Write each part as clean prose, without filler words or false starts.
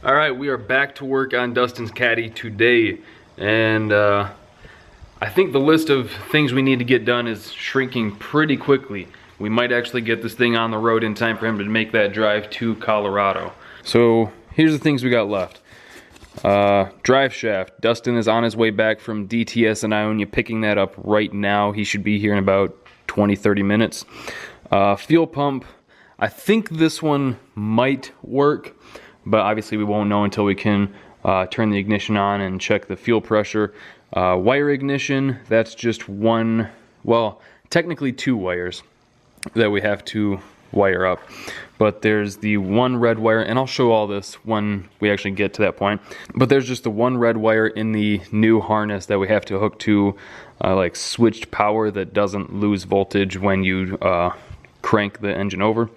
Alright, we are back to work on Dustin's Caddy today, and I think the list of things we need to get done is shrinking pretty quickly. We might actually get this thing on the road in time for him to make that drive to Colorado. So here's the things we got left. Drive shaft. Dustin is on his way back from DTS in Ionia, picking that up right now. He should be here in about 20-30 minutes. Fuel pump. I think this one might work, but obviously we won't know until we can turn the ignition on and check the fuel pressure. Wire ignition, that's just one, well, technically two wires that we have to wire up. But there's the one red wire, and I'll show all this when we actually get to that point. But there's just the one red wire in the new harness that we have to hook to like switched power that doesn't lose voltage when you crank the engine over.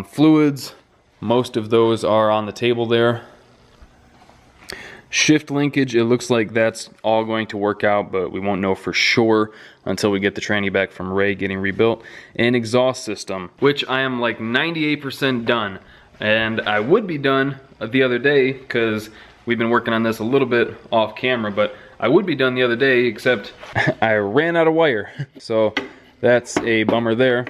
Fluids. Most of those are on the table there. Shift linkage, it looks like that's all going to work out, but we won't know for sure until we get the tranny back from Ray getting rebuilt. And exhaust system, which I am like 98% done. And I would be done the other day because we've been working on this a little bit off camera, but I would be done the other day except I ran out of wire. So that's a bummer there.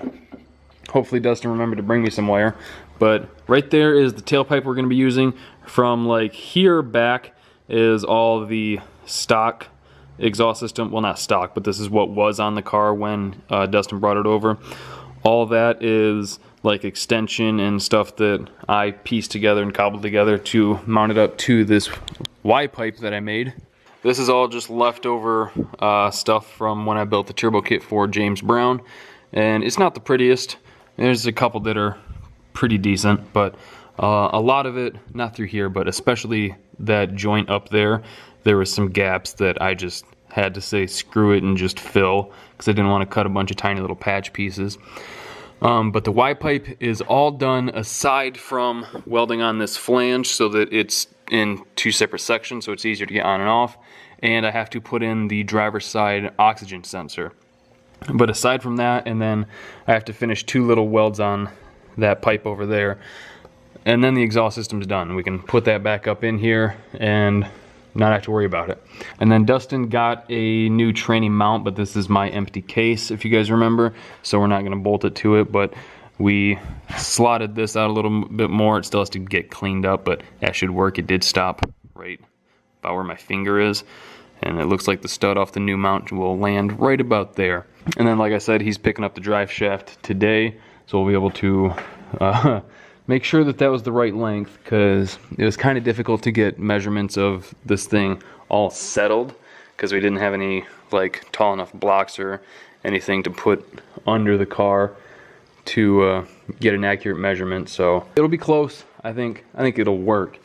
Hopefully Dustin remembered to bring me some wire. But right there is the tailpipe we're going to be using. From like here back is all the stock exhaust system. Well, not stock, but this is what was on the car when Dustin brought it over. All that is like extension and stuff that I pieced together and cobbled together to mount it up to this Y pipe that I made. This is all just leftover stuff from when I built the turbo kit for James Brown. And it's not the prettiest. There's a couple that are pretty decent, but a lot of it, not through here, but especially that joint up there, there was some gaps that I just had to say screw it and just fill because I didn't want to cut a bunch of tiny little patch pieces. But the Y pipe is all done aside from welding on this flange so that it's in two separate sections so it's easier to get on and off, and I have to put in the driver's side oxygen sensor. But aside from that, and then I have to finish two little welds on that pipe over there, and then the exhaust system's done. We can put that back up in here and not have to worry about it. And then Dustin got a new tranny mount, but this is my empty case if you guys remember, so we're not going to bolt it to it, but we slotted this out a little bit more. It still has to get cleaned up, but that should work. It did stop right about where my finger is, and it looks like the stud off the new mount will land right about there. And then, like I said, he's picking up the drive shaft today, so we'll be able to make sure that that was the right length, because it was kind of difficult to get measurements of this thing all settled because we didn't have any like tall enough blocks or anything to put under the car to get an accurate measurement. So it'll be close. I think it'll work.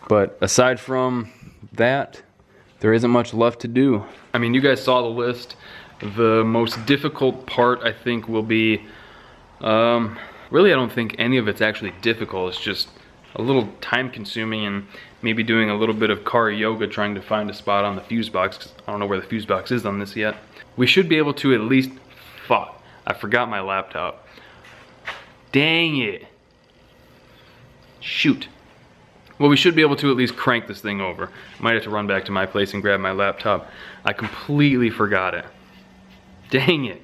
But aside from that, there isn't much left to do. I mean, you guys saw the list. The most difficult part, I think, will be, really I don't think any of it's actually difficult. It's just a little time consuming and maybe doing a little bit of car yoga trying to find a spot on the fuse box, 'cause I don't know where the fuse box is on this yet. We should be able to at least, fuck, I forgot my laptop. Dang it. Shoot. Well, we should be able to at least crank this thing over. Might have to run back to my place and grab my laptop. I completely forgot it. Dang it.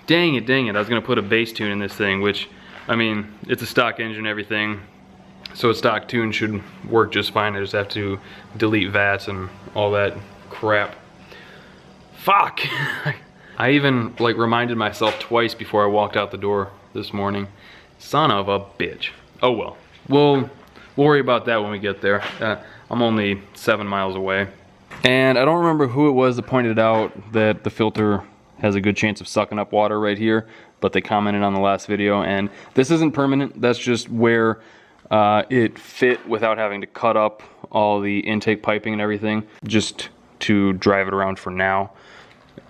Dang it, dang it. I was gonna put a bass tune in this thing, which, I mean, it's a stock engine and everything, so a stock tune should work just fine. I just have to delete VATs and all that crap. Fuck! I even, like, reminded myself twice before I walked out the door this morning. Son of a bitch. Oh well. We'll worry about that when we get there. I'm only 7 miles away. And I don't remember who it was that pointed out that the filter has a good chance of sucking up water right here, but they commented on the last video, and this isn't permanent. That's just where it fit without having to cut up all the intake piping and everything, just to drive it around for now.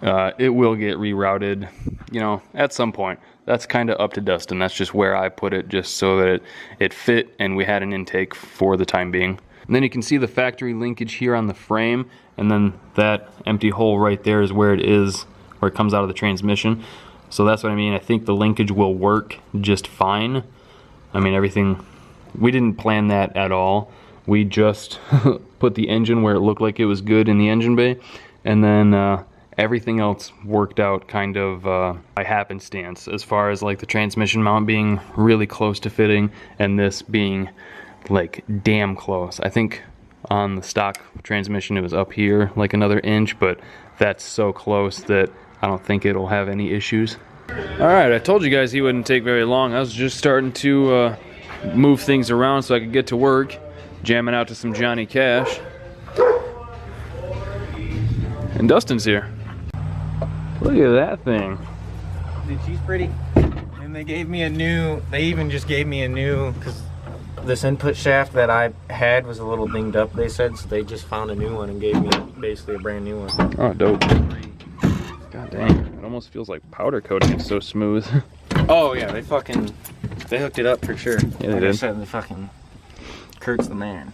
It will get rerouted, you know, at some point. That's kind of up to Dustin. That's just where I put it, just so that it fit and we had an intake for the time being. And then you can see the factory linkage here on the frame, and then that empty hole right there is where it is, where it comes out of the transmission. So that's what I mean. I think the linkage will work just fine. I mean, everything, we didn't plan that at all. we just put the engine where it looked like it was good in the engine bay, and then everything else worked out kind of by happenstance, as far as like the transmission mount being really close to fitting and this being like damn close. I think on the stock transmission it was up here like another inch, but that's so close that I don't think it'll have any issues. Alright, I told you guys he wouldn't take very long. I was just starting to move things around so I could get to work, jamming out to some Johnny Cash. And Dustin's here. Look at that thing. Dude, she's pretty. And they gave me a new, they even just gave me a new, because this input shaft that I had was a little dinged up, they said, so they just found a new one and gave me basically a brand new one. Oh, dope. God dang, it almost feels like powder coating. It's so smooth. Oh yeah, they hooked it up for sure. Yeah, they did. I said, the fucking Kurt's the man.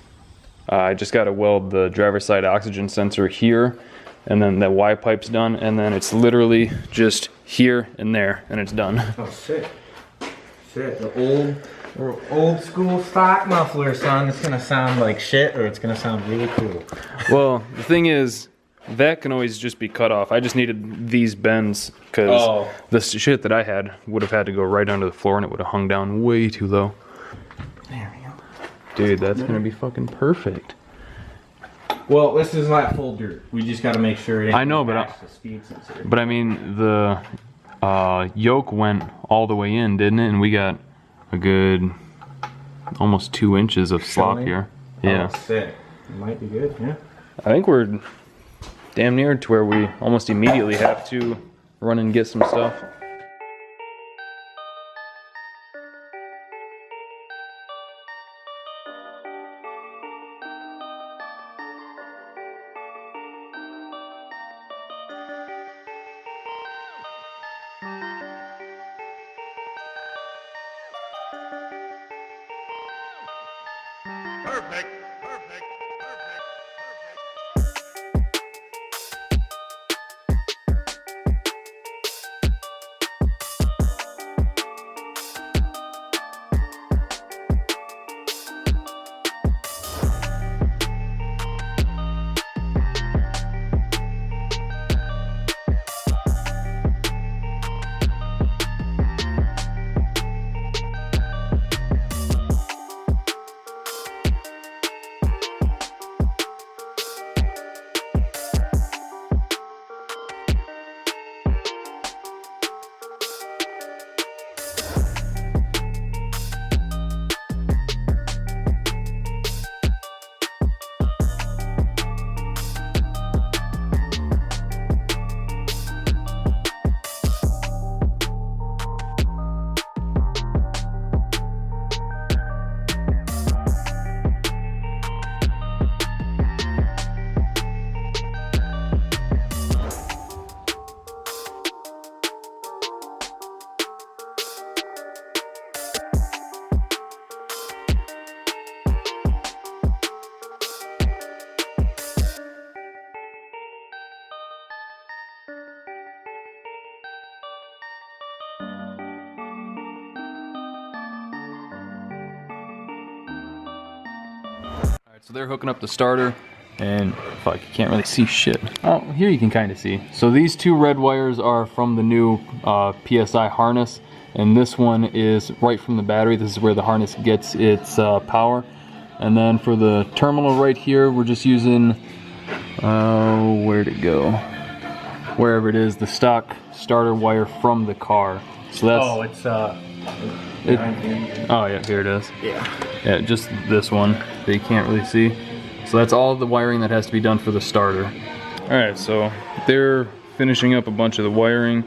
I just got to weld the driver's side oxygen sensor here, and then the Y pipe's done, and then it's literally just here and there, and it's done. Oh, sick. Shit, the old school stock muffler, son. It's gonna sound like shit, or it's gonna sound really cool. Well, the thing is, that can always just be cut off. I just needed these bends, because the shit that I had would have had to go right under the floor, and it would have hung down way too low. There we go. Dude, that's gonna be fucking perfect. Well, this is not full dirt. We just got to make sure it ain't I know, but the speed sensor. But I mean, the yoke went all the way in, didn't it? And we got a good almost 2 inches of slop here. Yeah. Oh, sick. It might be good, yeah. I think we're damn near to where we almost immediately have to run and get some stuff. Perfect, perfect, perfect, So they're hooking up the starter, and fuck, you can't really see shit. Oh, here you can kind of see. So these two red wires are from the new PSI harness, and this one is right from the battery. This is where the harness gets its power. And then for the terminal right here, we're just using, where'd it go? Wherever it is, the stock starter wire from the car. So that's... Oh, it's oh yeah, here it is. Yeah. Yeah, just this one that you can't really see. So that's all the wiring that has to be done for the starter. Alright, so they're finishing up a bunch of the wiring.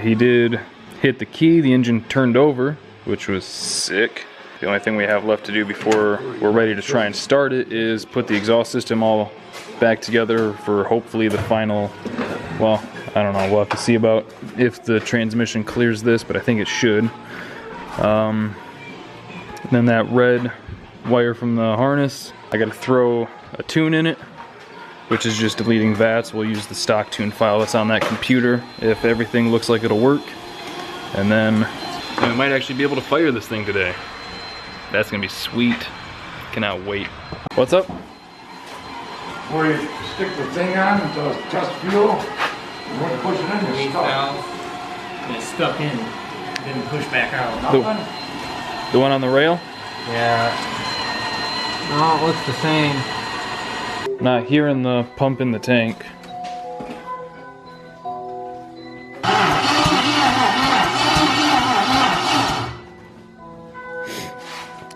He did hit the key, the engine turned over, which was sick. The only thing we have left to do before we're ready to try and start it is put the exhaust system all back together for hopefully the final, well, I don't know, we'll have to see about if the transmission clears this, but I think it should. Then that red wire from the harness, I gotta throw a tune in it, which is just deleting VATs. We'll use the stock tune file that's on that computer if everything looks like it'll work. And then we might actually be able to fire this thing today. That's gonna be sweet. Cannot wait. What's up? Where you stick the thing on until it tests fuel, and when you push it in, it's stuck. And it's stuck in. Didn't push back out. Nothing? The one on the rail? Yeah. No, it looks the same. Not hearing the pump in the tank.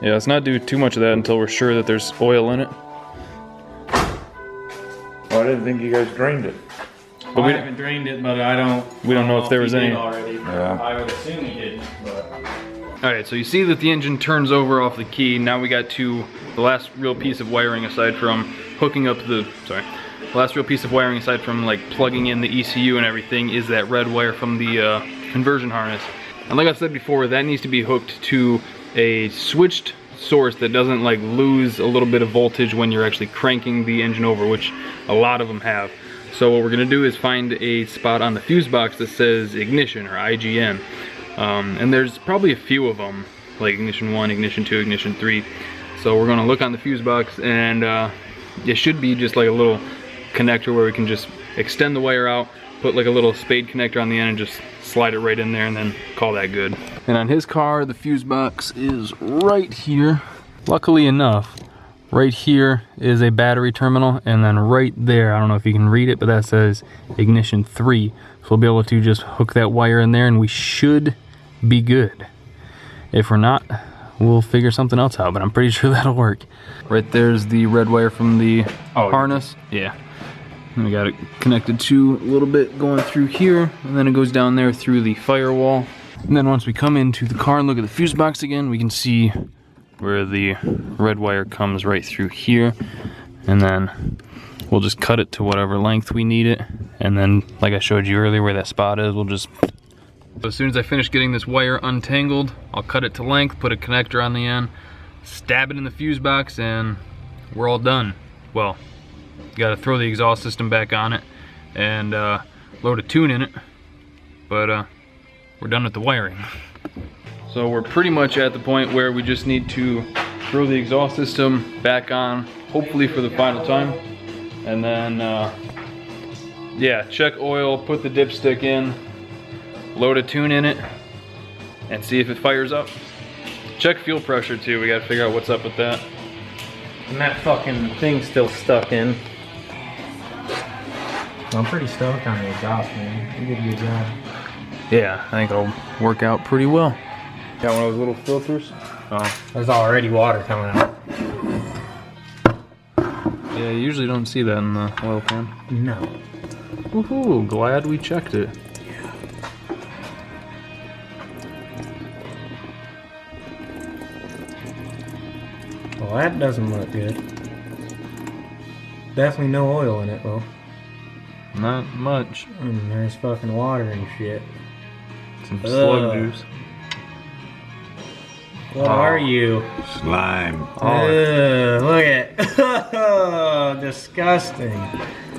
Yeah, let's not do too much of that until we're sure that there's oil in it. Oh, I didn't think you guys drained it. But I haven't drained it, but I don't. We don't know if there was he did any. already. Yeah. I would assume he didn't, but. Alright, so you see that the engine turns over off the key. Now we got to the last real piece of wiring aside from hooking up the, the last real piece of wiring aside from like plugging in the ECU and everything is that red wire from the conversion harness. And like I said before, that needs to be hooked to a switched source that doesn't like lose a little bit of voltage when you're actually cranking the engine over, which a lot of them have. So what we're gonna do is find a spot on the fuse box that says ignition or IGN. And there's probably a few of them, like ignition 1, ignition 2, ignition 3. So we're gonna look on the fuse box, and it should be just like a little connector where we can just extend the wire out, put like a little spade connector on the end and just slide it right in there and then call that good. And on his car, the fuse box is right here. Luckily enough, right here is a battery terminal, and then right there, I don't know if you can read it, but that says ignition 3. So we'll be able to just hook that wire in there and we should be good. If we're not, we'll figure something else out, but I'm pretty sure that'll work. Right there's the red wire from the harness. Yeah. And we got it connected to a little bit going through here, and then it goes down there through the firewall. And then once we come into the car and look at the fuse box again, we can see where the red wire comes right through here. And then we'll just cut it to whatever length we need it. And then, like I showed you earlier where that spot is, we'll just... So as soon as I finish getting this wire untangled, I'll cut it to length, put a connector on the end, stab it in the fuse box, and we're all done. Well, you gotta throw the exhaust system back on it and load a tune in it, but we're done with the wiring. So we're pretty much at the point where we just need to throw the exhaust system back on, hopefully for the final time, and then yeah, check oil, put the dipstick in, load a tune in it, and see if it fires up. Check fuel pressure too, we gotta figure out what's up with that. And that fucking thing's still stuck in. I'm pretty stoked on the exhaust, man. You did a good job. Yeah, I think it'll work out pretty well. Got one of those little filters? Oh. There's already water coming out. Yeah, you usually don't see that in the oil pan. No. Woohoo, glad we checked it. Well, that doesn't look good. Definitely no oil in it, though. Not much. And there's fucking water and shit. Some slug juice. What are you? Slime. Look at disgusting.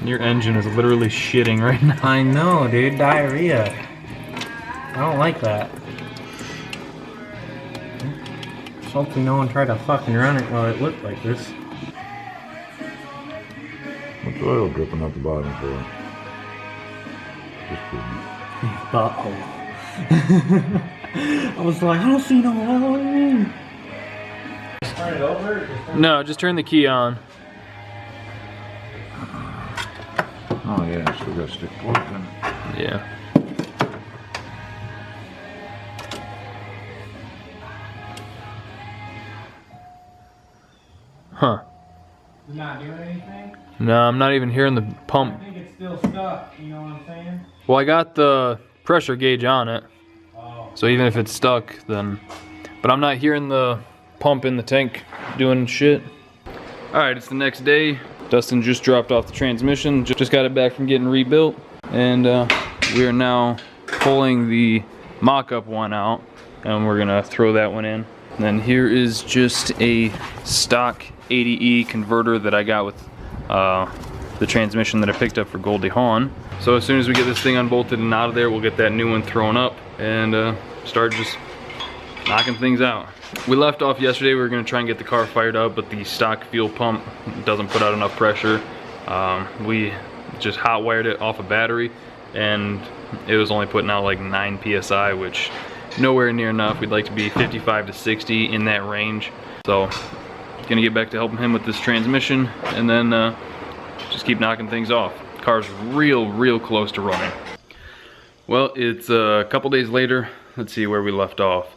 Your engine is literally shitting right now. I know, dude. Diarrhea. I don't like that. Just hopefully no one tried to fucking run it while it looked like this. What's oil dripping out the bottom for? Just kidding. Butthole. I was like, I don't see no oil in me. Turn it over? No, just turn the key on. Oh yeah, still got stick plugs in it. Yeah. Huh. Not doing anything? No, I'm not even hearing the pump. I think it's still stuck, you know what I'm saying? Well, I got the pressure gauge on it. Oh. So even if it's stuck, then... But I'm not hearing the pump in the tank doing shit. Alright, it's the next day. Dustin just dropped off the transmission. Just got it back from getting rebuilt. And we are now pulling the mock-up one out. And we're gonna throw that one in. And then here is just a stock 80E converter that I got with the transmission that I picked up for Goldie Hawn. So as soon as we get this thing unbolted and out of there, we'll get that new one thrown up and start just knocking things out. We left off yesterday, we were gonna try and get the car fired up, but the stock fuel pump doesn't put out enough pressure. We just hot wired it off a battery, and it was only putting out like 9 PSI, which nowhere near enough. We'd like to be 55 to 60 in that range. So, gonna get back to helping him with this transmission, and then just keep knocking things off. Car's real close to running. Well, it's a couple days later. Let's see where we left off.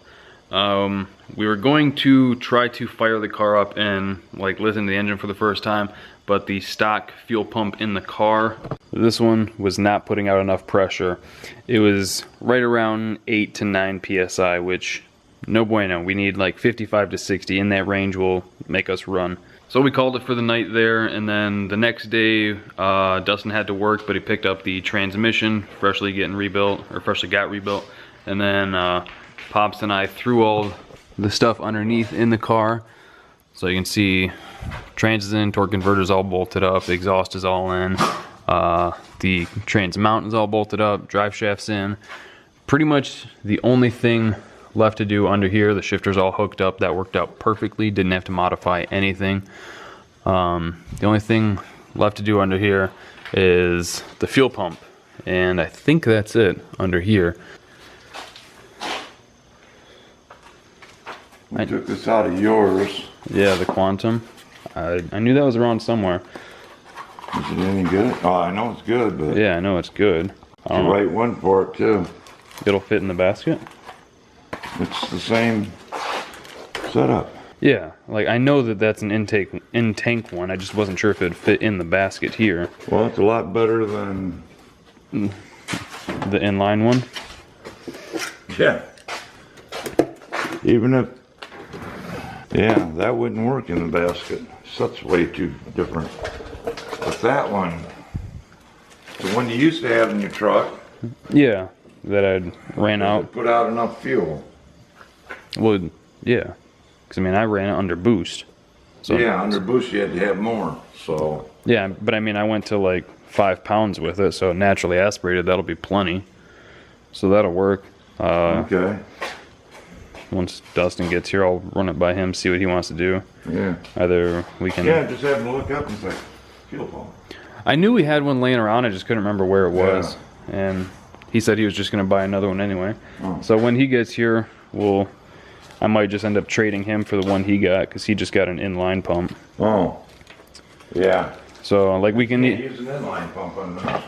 We were going to try to fire the car up and like listen to the engine for the first time, but the stock fuel pump in the car, this one was not putting out enough pressure. It was right around 8 to 9 PSI, which no bueno. We need like 55 to 60. In that range will make us run. So we called it for the night there, and then the next day Dustin had to work, but he picked up the transmission, freshly got rebuilt, and then Pops and I threw all the stuff underneath in the car. So you can see trans is in, torque converter's all bolted up, the exhaust is all in, the trans mount is all bolted up, drive shaft's in. Pretty much the only thing left to do under here, the shifter's all hooked up. That worked out perfectly, didn't have to modify anything. The only thing left to do under here is the fuel pump, and I think that's it under here. I took this out of yours. Yeah, the Quantum. I knew that was around somewhere. Is it any good? Oh, I know it's good, but Yeah, I know it's good. it's the right one for it too. It'll fit in the basket? It's the same setup. Yeah, like I know that that's an in-tank one. I just wasn't sure if it'd fit in the basket here. Well, it's a lot better than The inline one? yeah. Even if that wouldn't work in the basket. That's way too different. But that one, the one you used to have in your truck, Yeah, that I ran out. put out enough fuel. Well, yeah. Because I mean, I ran it under boost. So, Yeah, under boost you had to have more. So yeah, but I mean, I went to like 5 pounds with it, so naturally aspirated, that'll be plenty. So that'll work. okay. Once Dustin gets here, I'll run it by him, see what he wants to do. Yeah. Either we can... Yeah, just have them look up and say, fuel pump. I knew we had one laying around, I just couldn't remember where it was. And he said he was just going to buy another one anyway. Oh. So when he gets here, I might just end up trading him for the one he got, because he just got an inline pump. Oh. Yeah. So, like, we can... Can't use an inline pump on this.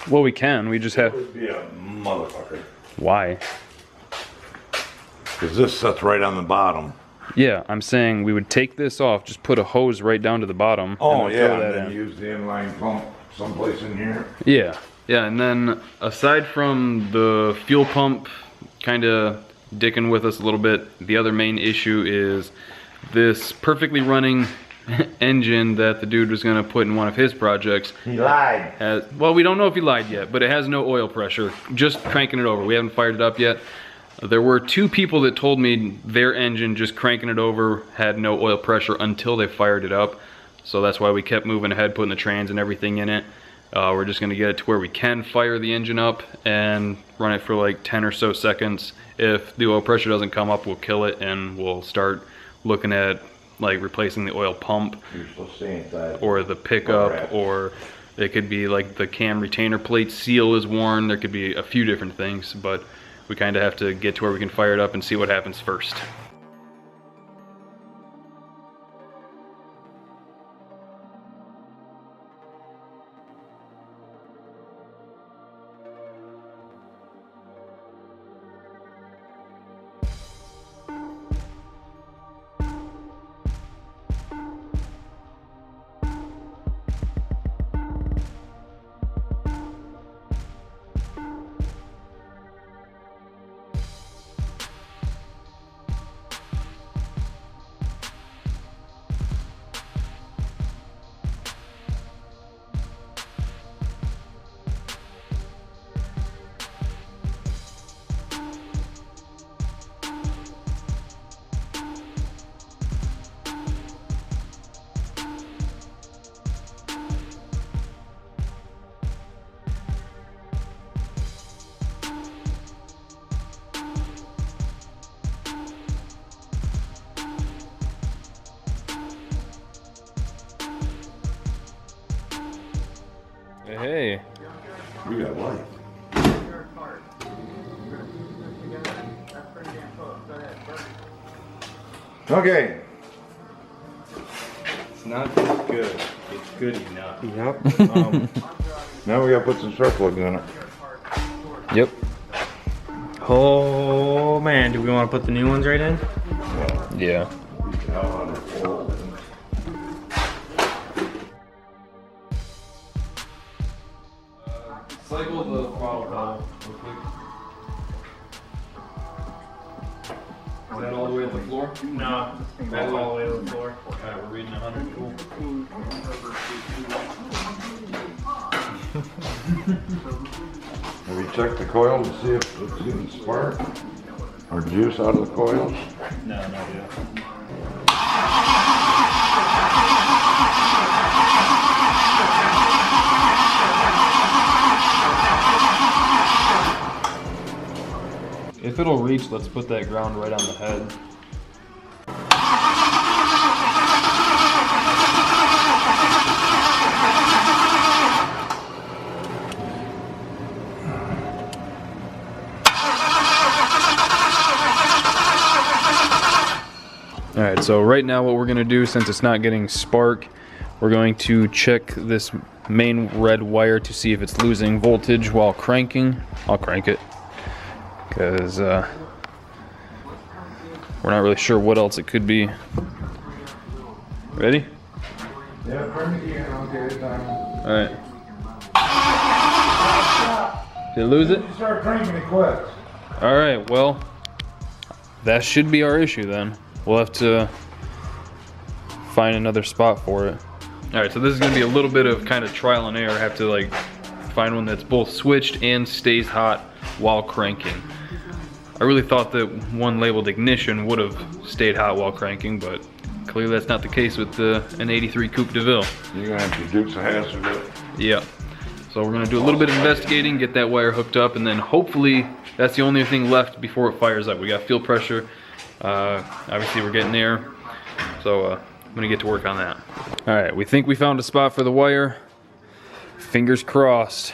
Well, we can. We just have... It would be a motherfucker. Why? Because this sits right on the bottom. Yeah, I'm saying we would take this off, just put a hose right down to the bottom. Oh, and then yeah, throw and that then in. use the inline pump someplace in here. Yeah, yeah, and then aside from the fuel pump kind of dicking with us a little bit, the other main issue is this perfectly running engine that the dude was going to put in one of his projects. He lied. Well, we don't know if he lied yet, but it has no oil pressure, just cranking it over. We haven't fired it up yet. There were 2 people that told me their engine, just cranking it over, had no oil pressure until they fired it up. So that's why we kept moving ahead, putting the trans and everything in it. We're just going to get it to where we can fire the engine up and run it for like 10 or so seconds. If the oil pressure doesn't come up, we'll kill it and we'll start looking at like replacing the oil pump or the pickup, or it could be like the cam retainer plate seal is worn. There could be a few different things, but we kind of have to get to where we can fire it up and see what happens first. Hey. We got light. Okay. It's not just good. It's good enough. Yep. Now we gotta put some spark plugs in it. Yep. Oh man, do we want to put the new ones right in? Yeah. Cycle the throttle valve real quick. Is that all the way to the floor? No, that's all the way to the floor. Alright, we're reading 100. Cool. Have you checked the coil to see if it's getting spark or juice out of the coils? No, not yet. If it'll reach, let's put that ground right on the head. Alright, so right now what we're going to do, since it's not getting spark, we're going to check this main red wire to see if it's losing voltage while cranking. I'll crank it, because we're not really sure what else it could be. Ready? Yeah, crank it again. Okay, Alright. Did it lose it? You start cranking, it quits. Alright, well, that should be our issue then. We'll have to find another spot for it. Alright, so this is going to be a little bit of kind of trial and error. I have to like find one that's both switched and stays hot while cranking. I really thought that one labeled ignition would have stayed hot while cranking, but clearly that's not the case with an 83 Coupe de Ville. You're gonna have to do some hazard with it. Yeah. So we're gonna do a little bit of investigating, get that wire hooked up, and then hopefully that's the only thing left before it fires up. We got fuel pressure. Obviously we're getting there. So I'm gonna get to work on that. All right, we think we found a spot for the wire. Fingers crossed.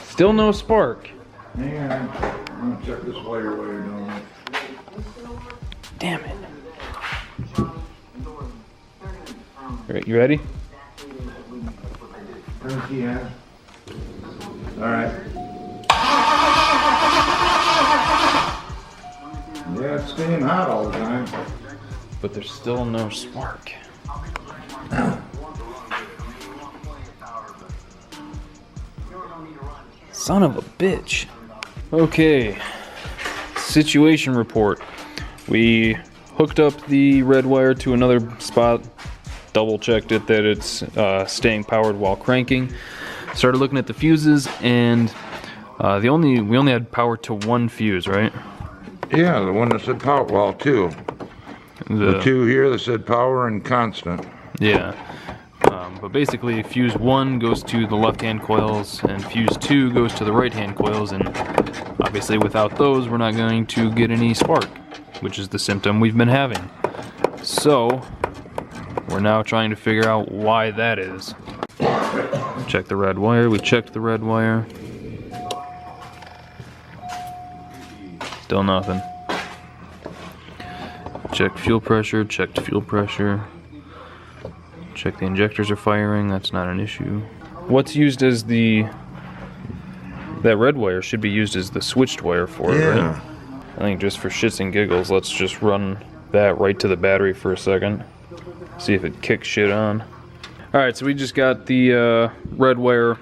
Still no spark. Hang on. I'm gonna check this wire while you're doing it. Damn it. All right, you ready? Turn the key on. Alright. Yeah, it's staying hot all the time. But there's still no spark. Son of a bitch. Okay. Situation report. We hooked up the red wire to another spot, double checked it that it's staying powered while cranking. Started looking at the fuses, and we only had power to one fuse, right? Yeah, the one that said power, well, two. The two here that said power and constant. Yeah. But basically, fuse 1 goes to the left-hand coils, and fuse 2 goes to the right-hand coils, and obviously without those, we're not going to get any spark, which is the symptom we've been having. So, we're now trying to figure out why that is. Check the red wire. We checked the red wire. Still nothing. Checked fuel pressure, checked fuel pressure. Check the injectors are firing, that's not an issue. What's used as that red wire should be used as the switched wire for it, right? I think just for shits and giggles, let's just run that right to the battery for a second. See if it kicks shit on. Alright, so we just got the red wire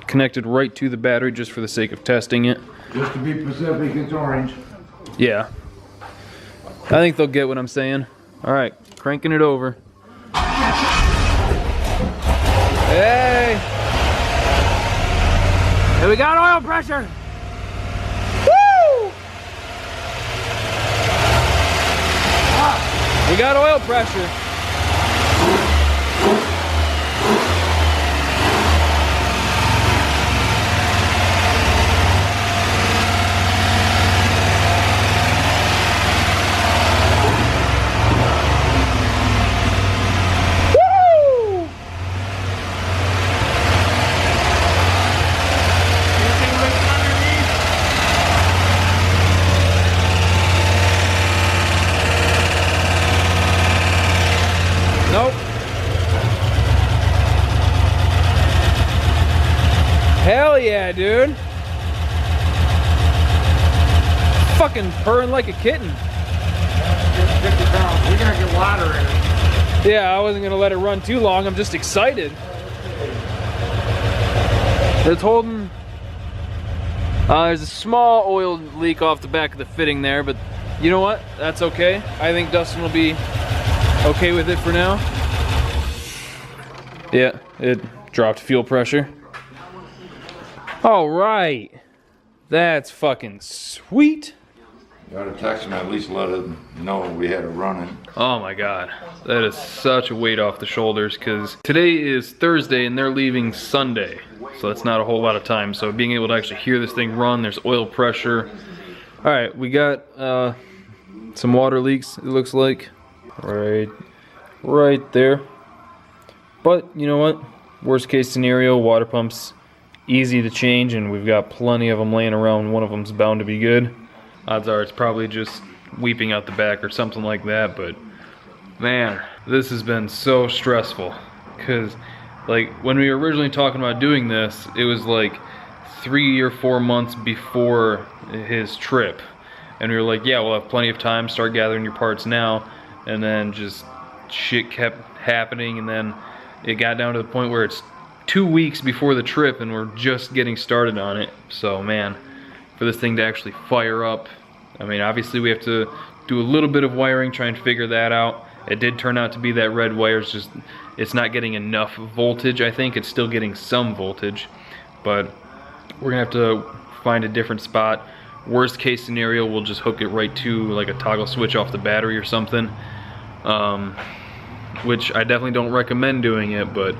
connected right to the battery just for the sake of testing it. Just to be specific, it's orange. Yeah. I think they'll get what I'm saying. Alright, cranking it over. Hey! Hey, we got oil pressure! Woo! We got oil pressure. Hell yeah, dude. Fucking purring like a kitten. We gotta get water in it. Yeah, I wasn't gonna let it run too long. I'm just excited. It's holding. There's a small oil leak off the back of the fitting there, but you know what? That's okay. I think Dustin will be okay with it for now. Yeah, it dropped fuel pressure. All right. That's fucking sweet. Gotta text him, at least let him know we had it running. Oh my God, that is such a weight off the shoulders because today is Thursday and they're leaving Sunday. So that's not a whole lot of time. So being able to actually hear this thing run, there's oil pressure. All right, we got some water leaks, it looks like. Right there. But you know what? Worst case scenario, water pumps easy to change and we've got plenty of them laying around. One of them's bound to be good. Odds are it's probably just weeping out the back or something like that, but man, this has been so stressful because like when we were originally talking about doing this, it was like 3 or 4 months before his trip and we were like, yeah, we'll have plenty of time, start gathering your parts now, and then just shit kept happening and then it got down to the point where it's 2 weeks before the trip and we're just getting started on it. So man, for this thing to actually fire up, I mean, obviously we have to do a little bit of wiring, try and figure that out. It did turn out to be that red wire, it's not getting enough voltage. I think it's still getting some voltage, but we're gonna have to find a different spot. Worst case scenario, we'll just hook it right to like a toggle switch off the battery or something, which I definitely don't recommend doing it, but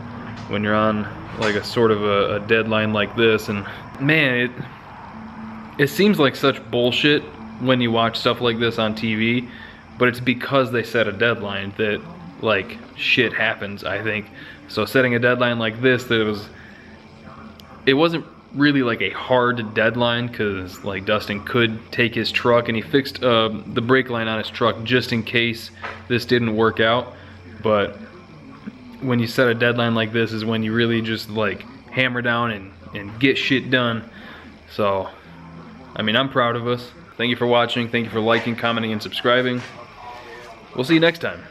when you're on like a sort of a deadline like this, and man, it seems like such bullshit when you watch stuff like this on TV, but it's because they set a deadline that like shit happens, I think. So setting a deadline like this, it wasn't really like a hard deadline because like Dustin could take his truck and he fixed the brake line on his truck just in case this didn't work out. But when you set a deadline like this is when you really just like hammer down and get shit done. So I mean, I'm proud of us. Thank you for watching. Thank you for liking, commenting, and subscribing. We'll see you next time.